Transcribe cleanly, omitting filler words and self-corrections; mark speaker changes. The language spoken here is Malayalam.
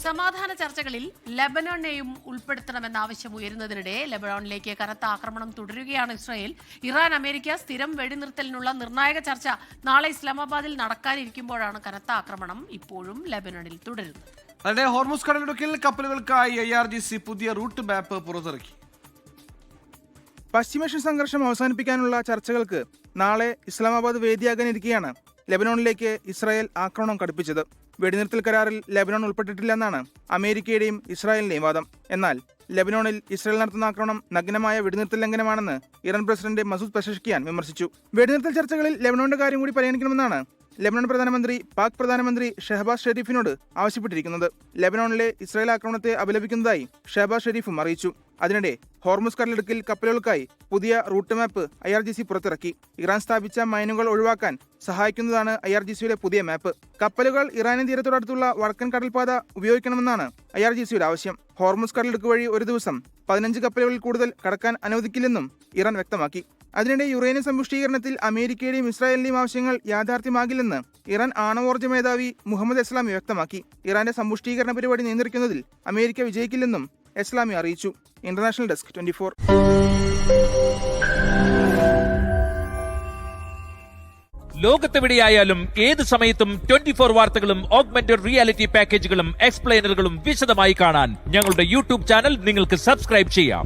Speaker 1: സമാധാന ചർച്ചകളിൽ ലെബനോനെയും ഉൾപ്പെടുത്തണമെന്ന ആവശ്യം ഉയരുന്നതിനിടെ ലെബനോണിലേക്ക് കനത്ത ആക്രമണം തുടരുകയാണ് ഇസ്രായേൽ. ഇറാൻ അമേരിക്ക സ്ഥിരം വെടിനിർത്തലിനുള്ള നിർണായക ചർച്ച നാളെ ഇസ്ലാമാബാദിൽ നടക്കാനിരിക്കുമ്പോഴാണ് കനത്ത ആക്രമണം ഇപ്പോഴും ലെബനോണിൽ തുടരുന്നത്.
Speaker 2: അതിനിടെ ഹോർമുസ് കടലിടുക്കിൽ കപ്പലുകൾക്കായി IRGC പുതിയ റൂട്ട് മാപ്പ് പുറത്തിറക്കി.
Speaker 3: പശ്ചിമേഷ്യൻ സംഘർഷം അവസാനിപ്പിക്കാനുള്ള ചർച്ചകൾക്ക് നാളെ ഇസ്ലാമാബാദ് വേദിയാകാനിരിക്കെയാണ് ലെബനോണിലേക്ക് ഇസ്രായേൽ ആക്രമണം കടുപ്പിച്ചത്. വെടിനിർത്തൽ കരാറിൽ ലെബനോൺ ഉൾപ്പെട്ടിട്ടില്ലെന്നാണ് അമേരിക്കയുടെയും ഇസ്രായേലിന്റെയും വാദം. എന്നാൽ ലെബനോണിൽ ഇസ്രായേൽ നടത്തുന്ന ആക്രമണം നഗ്നമായ വെടിനിർത്തൽ ലംഘനമാണെന്ന് ഇറാൻ പ്രസിഡന്റ് മസൂദ് പെസഷ്കിയാൻ വിമർശിച്ചു. വെടിനിർത്തൽ ചർച്ചകളിൽ ലെബനോണിന്റെ കാര്യം കൂടി പരിഗണിക്കണമെന്നാണ് ലെബനോൺ പ്രധാനമന്ത്രി പാക് പ്രധാനമന്ത്രി ഷെഹബാസ് ഷെരീഫിനോട് ആവശ്യപ്പെട്ടിരിക്കുന്നത്. ലെബനോണിലെ ഇസ്രായേൽ ആക്രമണത്തെ അപലപിക്കുന്നതായി ഷെഹബാസ് ഷെരീഫും അറിയിച്ചു. അതിനിടെ ഹോർമുസ് കടലിടുക്കിൽ കപ്പലുകൾക്കായി പുതിയ റൂട്ട് മാപ്പ് IRGC പുറത്തിറക്കി. ഇറാൻ സ്ഥാപിച്ച മൈനുകൾ ഒഴിവാക്കാൻ സഹായിക്കുന്നതാണ് IRGCയുടെ പുതിയ മാപ്പ്. കപ്പലുകൾ ഇറാനിയൻ തീരത്തോടടുത്തുള്ള വടക്കൻ കടൽപാത ഉപയോഗിക്കണമെന്നാണ് IRGCയുടെ ആവശ്യം. ഹോർമുസ് കടലിടുക്ക് വഴി ഒരു ദിവസം 15 കപ്പലുകളിൽ കൂടുതൽ കടക്കാൻ അനുവദിക്കില്ലെന്നും ഇറാൻ വ്യക്തമാക്കി. അതിനിടെ യുറേനിയം സമ്പുഷ്ടീകരണത്തിൽ അമേരിക്കയുടെയും ഇസ്രായേലിന്റെയും ആവശ്യങ്ങൾ യാഥാർത്ഥ്യമാകില്ലെന്ന് ഇറാൻ ആണവോർജ്ജ മേധാവി മുഹമ്മദ് എസ്ലാമി വ്യക്തമാക്കി. ഇറാന്റെ സമ്പുഷ്ടീകരണ പരിപാടി നിയന്ത്രിക്കുന്നതിൽ അമേരിക്ക വിജയിക്കില്ലെന്നും എസ്ലാമി അറിയിച്ചു. International desk 24.
Speaker 4: ലോകത്തെവിടെയായാലും ഏത് സമയത്തും 24 വാർത്തകളും ഓഗ്മെന്റഡ് റിയാലിറ്റി പാക്കേജുകളും എക്സ്പ്ലെയിനറുകളും വിശദമായി കാണാൻ ഞങ്ങളുടെ യൂട്യൂബ് ചാനൽ നിങ്ങൾക്ക് സബ്സ്ക്രൈബ് ചെയ്യാം.